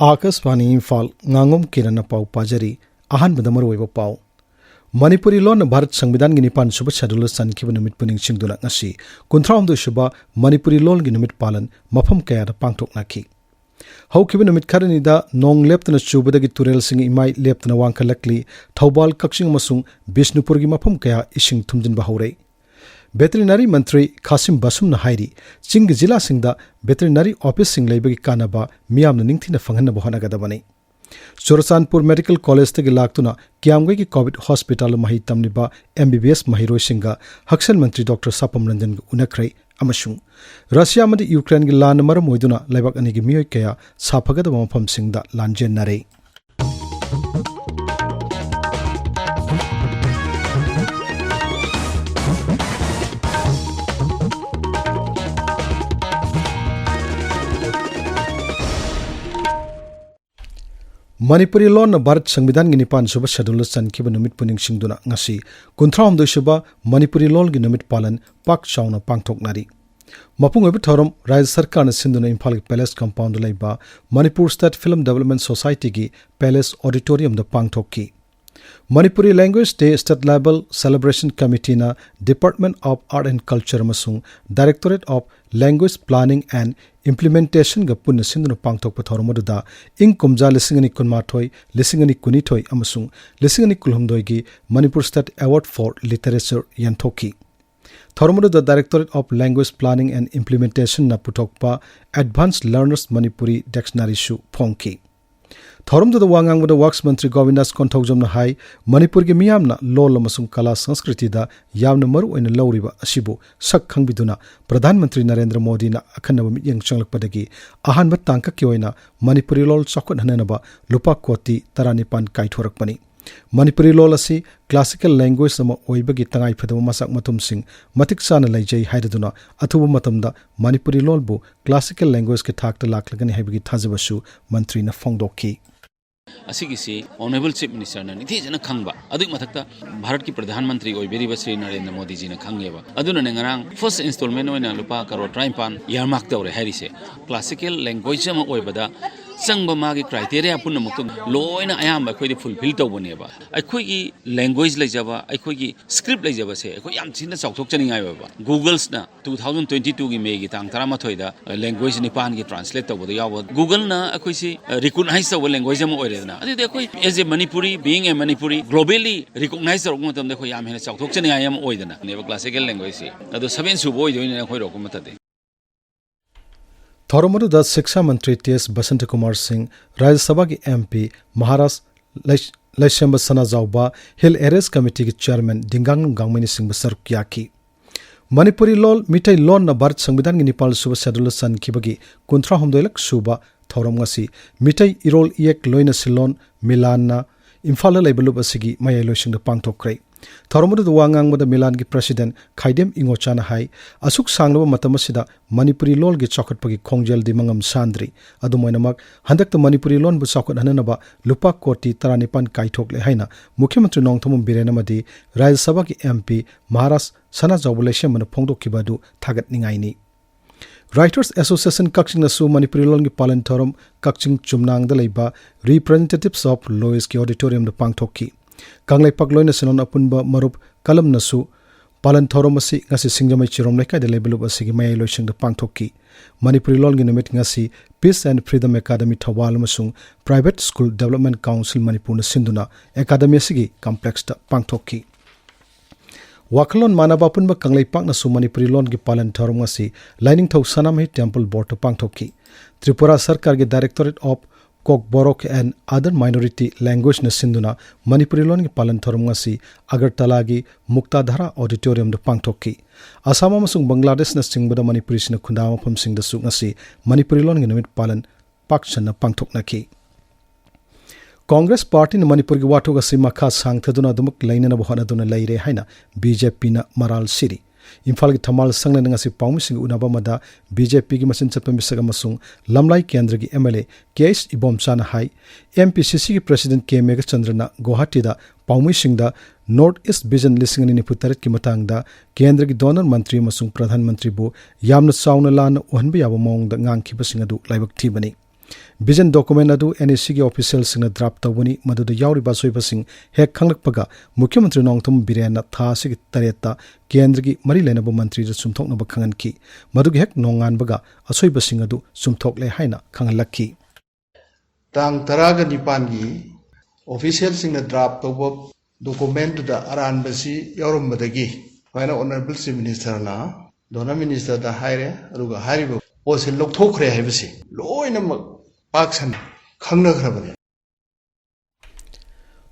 Akashvani Imphal Ngangom Kiran पाउ पाजरी अहन बदमर web पाउ Manipuri loan Bharat संविधान की निपान सुब शेड्यूल सनखिब नुमित पुनिंग सिंगदुना ngasi 19 सुबा मणिपुरी लोन की नुमित पालन मफम कया पांगथोकनाखि हौखिब नुमित खरनिदा नोंग लेप्तना चुबदगी तुरेल सिंग इमाई लेप्तना वांखलक्ली थौबाल कक्सिंग मसुंग बिष्णुपुर की मफम कया इसिंग थुमजिन बहौरे वेटरिनरी मंत्री खासिम बसुम हाइरी चिंग जिला सिंगदा वेटरिनरी ऑफिस सिंग लेबगी कानबा मियामना निंगथिना फंगन बहनगदबनी चुरचानपुर मेडिकल कॉलेज तक लाक्तुना क्यामगई की कोविड हॉस्पिटल मही तमनिबा MBBS महिरोय सिंगा हक्सल मंत्री डॉक्टर सापम रंजन उनख्रै अमसुंग रशिया मदि यूक्रेन की लान मरम ओइदुना लेबाक अनिगी मियोय कया साफगदब मफम सिंगदा लांजेननरे मणिपुरी लोन भारत संविधान की निपान सुब शेड्यूल सनखिब नुमित पुनिंग सिंगदुना ngasi 19 सुबा मणिपुरी लोन की नुमित पालन पाक चाउना पांगथोकनारी मपुंग ओइब थोरम राज्य सरकार ने सिंधुना इम्फाल की पैलेस कंपाउंड लाइबा Manipur state film development society की पैलेस ऑडिटोरियम द पांगथोकी Manipuri language day state level celebration committee ना department of art and culture मसुंग directorate of language planning and implementation ग पुन सिंधुना पांगथोक थोरमदुदा इंग कुमजा लिसिंगनी कुनमाथोय लिसिंगनी कुनिथोय अमसुंग लिसिंगनी कुलहमदोय की Manipur state award for literature यंथोकी थोरमदुदा directorate of language planning and implementation ना पुथोकपा एडवांस लर्नर्स मणिपुरी डिक्शनरी शु फोंकी थोरमदुदा वांगांगबदा वर्क्स मंत्री गोविंदास कोंथौजमना हाई मणिपुर की मियामना लोल अमसुंग कला संस्कृति दा यामना मरु ओइना लौरिबा असिबु सक खंगबिदुना प्रधानमंत्री नरेंद्र मोदी ना अखन्नब मियंग चंगलकपदगी अहानब तांककी ओइना मणिपुरी लोल चौखट हननबा लुपा कोटी 19 काइथोरकपनी मणिपुरी लोल असि क्लासिकल लैंग्वेज अमा ओइबगी तंगाई फदब मसक मतुमसिंग मतिक चाना लैजै हाइदुना अथुब मतमदा मणिपुरी लोलबु क्लासिकल लैंग्वेज के थाकता लाखलगनि हाइबगी थाजबसु मंत्री ना फोंगदोकी असिगिसी ऑनरेबल चीफ मिनिस्टर ने निथेजना खंगबा अदुक मथक्ता भारत की प्रधानमंत्री ओइबेरिबा श्री नरेंद्र मोदी जी ने खंगेबा अदुना ने ngरang फर्स्ट इंस्टॉलमेंट ओइना लुपा करोड़ 53 यारमार्क तौरे हारिसे क्लासिकल लैंग्वेज अमा ओइबदा संगबा मागी क्राइटेरिया पुनमुक्त लोइना अयाम अखोइदि फुलफिल तौबनेबा अखोइगी लैंग्वेज लेजबा अखोइगी स्क्रिप्ट लेजबा से अखोइ याम छिना चौथोकचनिङाइ बाबा गूगल्स ना 2022 की मे की तांग 13 दा लैंग्वेज निपान की ट्रांसलेट तौबदा याव गूगल ना अखोइसी रिकॉग्नाइज तौब लैंग्वेज अमा ओइरेना अदि अखोइ as a Manipuri being a Manipuri globally recognise तौब मतम अखोइ याम हेना चौथोकचनिङाइ अमा ओइदना नेबा क्लासिकल लैंग्वेज से अदो 7 सुबो ओइदोइना अखोइ रोकमतदे थोरमदुदा शिक्षा मंत्री TS बसंत कुमार सिंह राज्यसभा की MP महाराष्ट्र लैशंब सना जाउबा हिल एरेस कमेटी के चेयरमैन दिंगांग गांगमेनी सिंह बसर कियाकी मणिपुरी लोल मिठै लोन न भारत संविधान की निपाल सुब शेड्यूल सनखिबगी 19 सुबा थौरम ngasi मिठै इरोल इयक लोइन सिलोन मिलान इम्फाल लेबलुब असigi मयै लोइसिंग पांगथोक्रै थौरमदुदा वांगांगबदा मिलान की प्रेसिडेंट खाइदेम इंगोचाना हाई असुक सांगलबा मतमसिदा मणिपुरी लोल की चौखटपगी खोंजेल दिमंगम सांद्री अदुमोइनमक हंदक मणिपुरी लोन बु चौखट हननबा लुपा कोटी 19 काइथोकले हाइना मुख्यमंत्री नोंगथोम बिरेनमदी राज्यसभा की MP महाराष्ट्र सना जौबलेशमन फोंदोकिबादु थागतनिंगाइनी राइटर्स एसोसिएशन कक्सिंग नसु मणिपुरी लोन की पालन थोरम कक्सिंग चुमनांगदा लेबा रिप्रेजेंटेटिव्स ऑफ लॉयर्स की ऑडिटोरियम द पांगथोकी कांगलाई पगलोइन सिलोन अपुनबा मरुप कलम नसु पालन थोरम असि ngasi सिंगजमै चिरोम लेकाय द लेबलुब असि मयै लोइसिंग द पांगथोकी मणिपुरी लोन की नुमित ngasi peace and freedom academy थवाल मसुंग private school development council Manipur सिंधुना एकेडमी असि कॉम्प्लेक्स द पांगथोकी वाखलोन मानबा पुनबा कांगलाई पाक नसु मणिपुरी लोन की पालन थोरम ngasi लाइनिंग थौ सनामहि टेंपल बोर्ड पांगथोकी त्रिपुरा सरकार के directorate of Coke Borok and other minority language न सिंधुना मणिपुरी लोन की पालन थोरम ngasi अगरतला की मुक्ताधारा ऑडिटोरियम द पांगथोकी असम अमसुंग बांग्लादेश न सिंगबदा मणिपुरी सिन खुंदा मफम सिंग दसु ngasi मणिपुरी लोन की नुमित पालन पाकसन पांगथोकनाखी कांग्रेस पार्टी ने मणिपुर की वाटोग असि मखा सांगथदुना दुमुक लैनना बहनदुना लैरे हाइना BJP ना मराल सिरी इम्फाल की थमाल संगना ngasi पाउमिसिंग उनाबा मदा BJP की मसिन चपम बिसग मसुंग लमलाई केंद्र की MLA केएस इबोमचाना हाई MPCC की प्रेसिडेंट के मेघ चंद्रना गुवाहाटी दा पाउमिसिंग दा नॉर्थ ईस्ट विजन लिसिंग निपुतरत की मतंग दा केंद्र की डोनर मंत्री मसुंग प्रधानमंत्री बु यामना चाउना लान ओहनबा याबा मौंग दा ngang खिबसिंग अदु लाइबक थीबनी Vision document adu NEC gi official singna draft tawani maduda yauriba soibasing hek khanglakpaga Mukhya Mantri Nongthum Biren na tha sigi tareta kendra gi mari lenaba mantri da sumthoknaba khanganki madugi hek nonganbaga asoibasing adu sumthokle haina khangalakki tang taraga nipan gi official singna draft tawba document da aran basi yaurumbadagi faina honorable chief minister na dona minister da haire aruga hariba posil lokthokre haibasi loinamak paksan khangnagrabani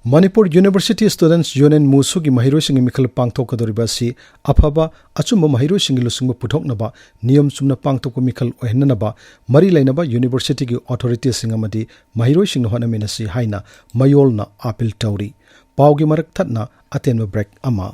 Manipur University Students Union Musugi Mahirosing Mikhal Pangthokadoribasi Afaba Achumba Mahirosing Lusungba Puthoknaba Niyam Sumna Pangthok Mikhal Ohenanaba Mari Lainaba University gi authorities singamadi Mahirosing Honaminasi Haina Mayolna Appeal Tauri Paugi Marak Thatna Atenba Break Ama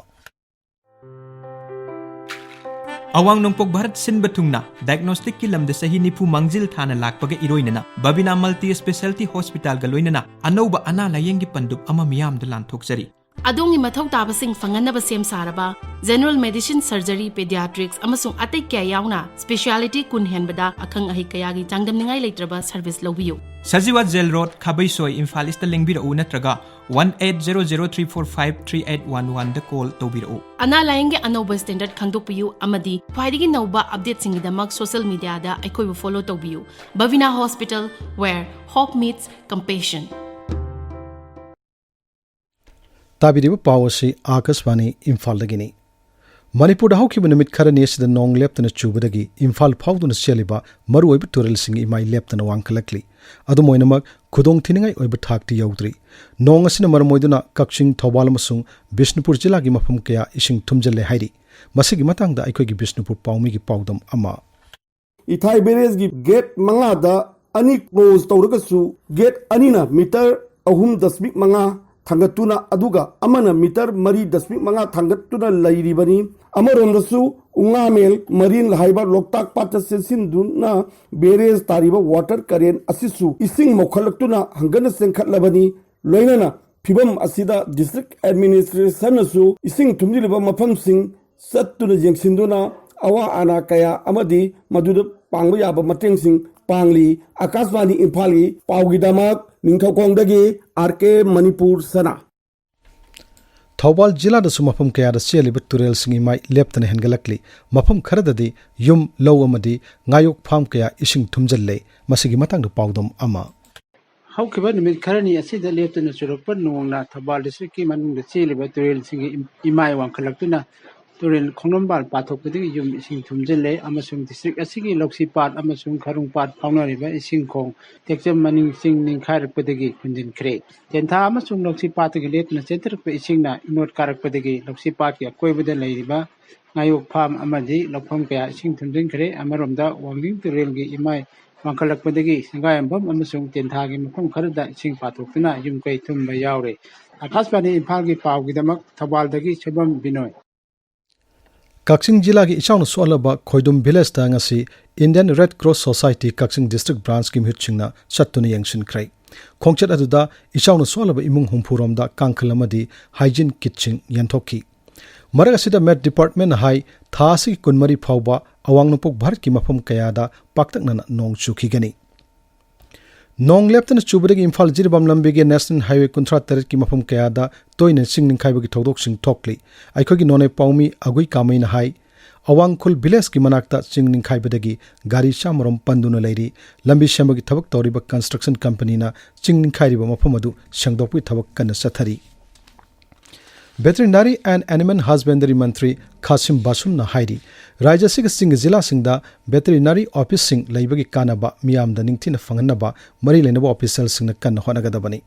Awang nongpok Bharat sin batungna diagnostic ki lamda sahi nipu mangjil thana lakpaga iroinana Babina Multi Specialty Hospital galoinana anauba ana layengi pandup ama miyam dalan thoksari Adongi mathau tabasing fanganaba sem saraba general medicine surgery pediatrics amasung atai kya yauna speciality kun henbada akhang ahi kaya gi jangdam ningai leitraba service lobiyo Sajiwa Jail Road Khabaisoi Imphal ista lengbira u natraga 180034538811 da call tobiro Ana layenge anoba standard khangdokpiyu amadi khwaidigi nauba update singidamak social media da aikoi follow tobiyu Bavina Hospital where hope meets compassion Tabiriba Pawasi Akaswani Imphal dagini Manipur haukiba numit kharani asida nong leptana chubadagi Imphal phawduna seliba maruoiba tural singi imai leptana wangkalakli adu moinamak khudong thiningai oiba thakti yaudri nong asina marmoiduna Kakching Thobal amasung Bishnupur jila gi mafam kaya ising thumjalle hairi masigi matangda aikogi Bishnupur pawmi gi pawdam ama Ithai Beres gi gate manga da ani close tawragasu gate anina meter 3.5 Thangatuna aduga amana meter mari dasmik manga thangatuna lairibani amarondasu ungamel marine haiba loktak pata sinduna beres tariba water current asisu ising mokhalaktuna hangana senkhatlabani loinana phibam asida district administration asu ising thumjiliba mafamsing sattuna jengsinduna awa ana kaya amadi maduda pangba yaba matengsing pangli Akaswani Imphali pawgidamak Ningthokongdagi RK Manipur Sana Thobal jila da sumapam kaya da seliba turel singi mai leptana hengalakli mapam kharadadi yum law amadi ngayok pham kaya ising thumjalle masigi matang da pawdam ama Haukiba numit kharani asida leptana surokpa nongna Thobal district ki manungda seliba turel singi imai wangkhalaktuna Turel Khongnambal pathokpadi yum ising thumjalle amasung district asigi loksipat amasung kharungpat pawnariba ising khong tekjam maning sing ningkhairakpadagi khunjin khre tentha amasung loksipatagi letna chentarpa isingna inot karakpadagi loksipat ki akoibada leiriba ngayok pham amadi lokpham kaya ising thumjin khre amaromda wangling turel gi imai wangkhalakpadagi Khangembam amasung tentha gi mafam kharada ising pathoktuna yum kai thumba yaure Akaswani Imphal gi pawgidamak Thobaldagi Chabam Binoy Kakching jila gi ichawna sualaba Khoidum village ta ngasi Indian Red Cross Society Kakching district branch ki mhutchingna chattuna yangshin krai khongchat aduda ichawna sualaba imung humpuromda kangkhalamadi hygiene kitching yanthokki maragasida med department hai thasi kunmari phawba awangnupok bharat ki mafam kayada paktakna nong chukigani Nong leptana chubadagi Imphal jiribam lambige National Highway 38 ki mafam kayada toina singning khaibagi thodok sing thokli aikhogi nonai pawmi agui kamaina hai awangkhul village ki manakta singning khaibadagi gari chamarom panduna leiri lambi sembagi thabak toriba construction company na singning khairiba mafam adu sangdokpi thabak kana sathari Veterinary and Animal Husbandry Mantri Khasim Basum na hairi Raja Sig Singh Zilla Singda Veterinary Office Sing Laibagi Kanaba Miam the Ningtina Fanganaba Mari Lenaba officials Sing Kan Honagadabani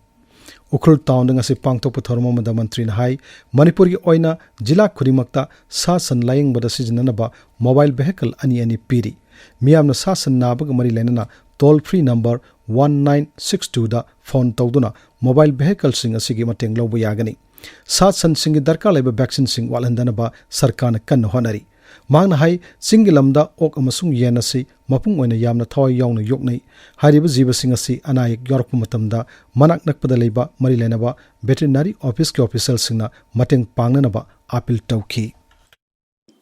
Ukhul Town ngasi Pangtok Thorma da Mantri Hai Manipuri Oina Jila Kurimakta Sasan Lying Bada Sijanaba Mobile Vehicle Ani Piri Miam na Sasan Nabag Mari Lenana toll free number 1962 da phone tawduna mobile vehicle sing asigi mateng lobu yagani Sat san singi darka leba vaccine sing walandana sarkana kan honari mangna hai singilamda ok amasung yenasi mapung oina yamna thawai yawna yoknai hariba jiba singasi anayak yorok matamda manak nakpada leba mari lenaba veterinary office ke official singna mateng pangnana ba appeal tawki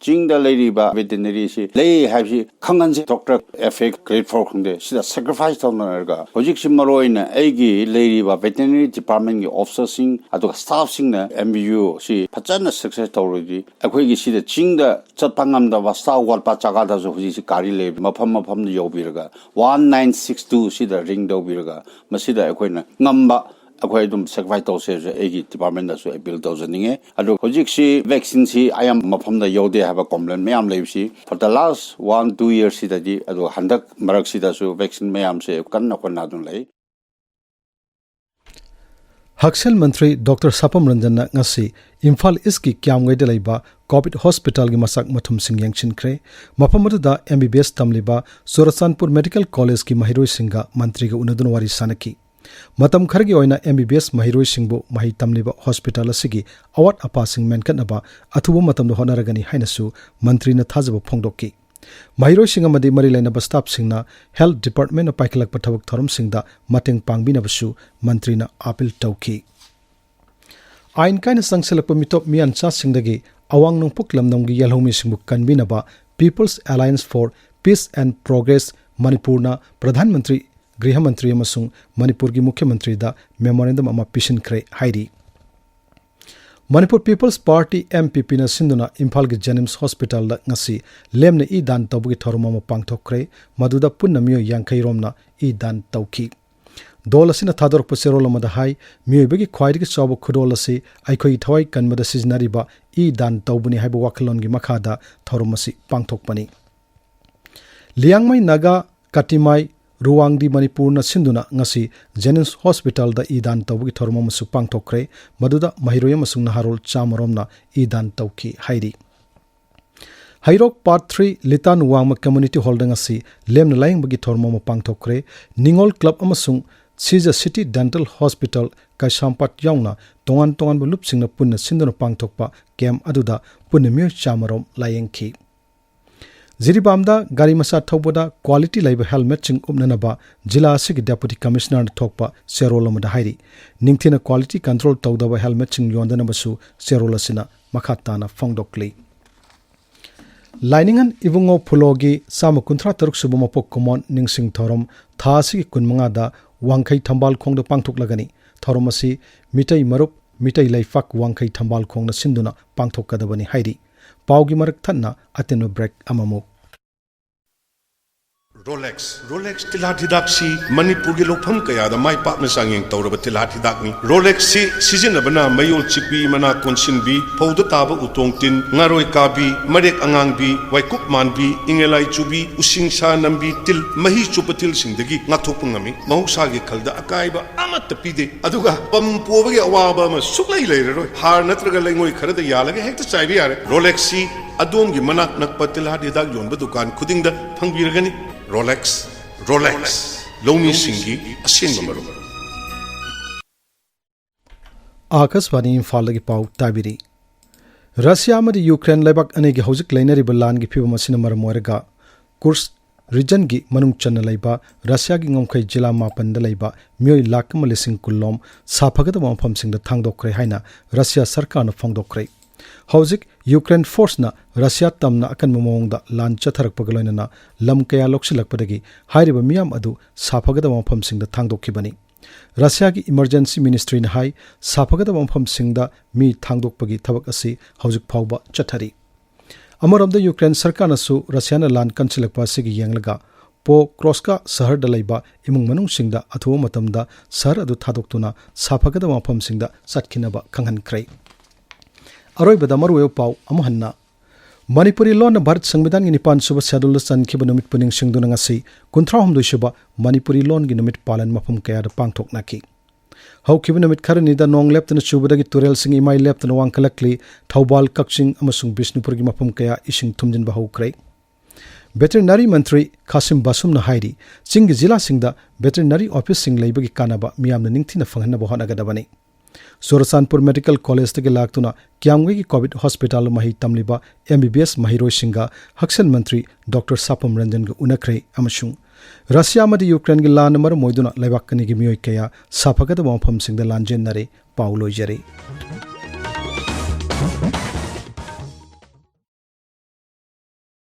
Jing the lady ba veterinary si lay have si kangan si doctor FA grade 4 khungde sida sacrifice tawna hojik simmaroina egi lady ba veterinary department gi officer sing adu staff sing na MBU si phachana success tawridi akhoi gi sida jing da chatpangam da wasta wal pa chaga da so hoji si kari le mafam da yobiraga 1962 sida ring do biraga masida akhoina ngamba akhoi dum sacrifice to se egi department da so appeal to zaninge adu hojik si vaccine si ayam mafam da yode have a complaint mayam leibsi for the last 1-2 years sida di adu handak marak sida so vaccine mayam se kanna konna dun lai Haksel Mantri Dr. Sapam Ranjan ngasi Imphal iski kyamgai de laiba COVID hospital gi masak mathum sing yangchin kre mapamadu da MBBS tamliba Surasanpur Medical College ki mahiroi singa mantri ga unadun wari sanaki matam khargi oina MBBS mahiroi singbo mahi tamliba hospital asigi awat apa sing menkanaba athubo matam do honaragani hainasu mantri na thajaba phongdoki mahiroi singa madi mari laina staff singna health department paikhlak pathabak thorum singda mateng pangbina basu mantri na appeal tauki ain kaina sangselakpa mitop mian cha singdagi awang nungpuk lamnamgi yalhomi singbu kanbinaba People's Alliance for Peace and Progress Manipur na Pradhan Mantri Griha Mantri amasung Manipur gi Mukhya Mantri da memorandum ama pishin kre hairi Manipur People's Party MPP na sinduna Imphal gi Jenims Hospital la ngasi lemna I dan tawbugi thoruma ma pangthokre maduda punna miyo yankai romna I dan tawki dol asina thador paserol ma da hai miyo begi khwairi gi chabu khudol asi aikhoi thawai kanmada siznari ba I dan tawbuni haibu wakalon gi makhada thorumasi pangthokpani liangmai naga katimai Ruangdi Manipur na sinduna ngasi Jenims Hospital da idan tawbugi thorma masu pangthokre maduda mahiroya masung naharol chamaromna idan tawki hairi Hairok Part 3 Litan Wangma Community Hall ngasi lemna laing bagi thorma ma pangthokre Ningol Club amasung Caesar City Dental Hospital Kaisampat yauna tongan bulup singna punna sinduna pangthokpa kem aduda punna myo chamarom layengki Ziribamda gari masa thawboda quality laiba helmet ching umnanaba jila asigi deputy commissioner thokpa serolomada hairi ningthina quality control tawdaba helmet ching yondana basu serolasina makhatana phongdokli Liningan ibungo phulogi sama kunthra taruk subuma pok common ningsing thorom tha asigi kunmanga da wangkhai thambal khongda pangthok lagani thorom asi mitai marup mitai laifak wangkhai thambal khongna sinduna pangthok kadabani hairi Paugi marak thanna ateno break amamu Rolex tilathidak si Manipur gi lopham kaya da mai pak na sangeng tawraba tilathidak ni Rolex si sizinabana mayol chikbi mana konsinbi phauda taba utongtin ngaroi kabi marek angangbi waikup manbi ingelai chubi using sa nambi til mahi chupatil singdagi ngathopungami mahausa gi khalda akaiba amat pide aduga pampoba gi awaba ma suklai leiroi har natraga lengoi kharada yalaga hekta chaibi yare Rolex si adom gi manak nakpa tilathidak yonba dukan khudingda phangbiragani Rolex Lomi Singi Asin Mamaru Akaswani Imphal gi pau tabiri Russia amadi Ukraine laibak anegi hojik lainari balan gi phiba masina marmoraga Kursk region gi manung channa laiba Russia gi ngomkhai jila mapan da laiba myoi lakh malising kullom saphagada mafam singda thangdokre haina Russia sarkar na phongdokre Hojik Ukraine force na Russia tamna akan momongda lan chatharak pagaloina lam kaya loksilakpadagi hairiba miyam adu saphagada mafam singda thangdokkibani Russia gi emergency ministry na hai saphagada mafam singda mi thangdokpagi thabak asi hojik phawba chathari Amaramda Ukraine sarkar nasu Russia na lan kanchilakpa sigi yanglaga po Kroska sahar da laiba imung manung singda athuwa matamda sahar adu thadoktuna saphagada mafam singda satkinaba khanghan krai Aroibada maruyo pau amuhanna Manipuri law na Bharat Sangbidan gi nipan suba schedule san khiba numit puning singduna ngasi kunthra humdu suba Manipuri law gi numit palan mafum kaya da pangthok naki Hau khiba numit kharani da nong leptana subada gi turel sing imai leptana wangkalakli Thaubal Kakching amasung Bishnupur gi mafum kaya ising thumjin ba hokrai Veterinary Mantri Kasim Basum na hairi Singi Zila Singda Veterinary Office sing laibagi kanaba miyamna ningthina phanghanna ba honagadabani Surasanpur Medical College tege laktuna Kyamgai ki COVID Hospital mahi tamliba MBBS mahiroi singa Haksel Mantri Dr. Sapam Ranjan ga unakre amashung Russia amadi Ukraine gi lan mar moiduna laibak kani gi miyoi kaya saphagada mafam singda lanjen nare pauloi jare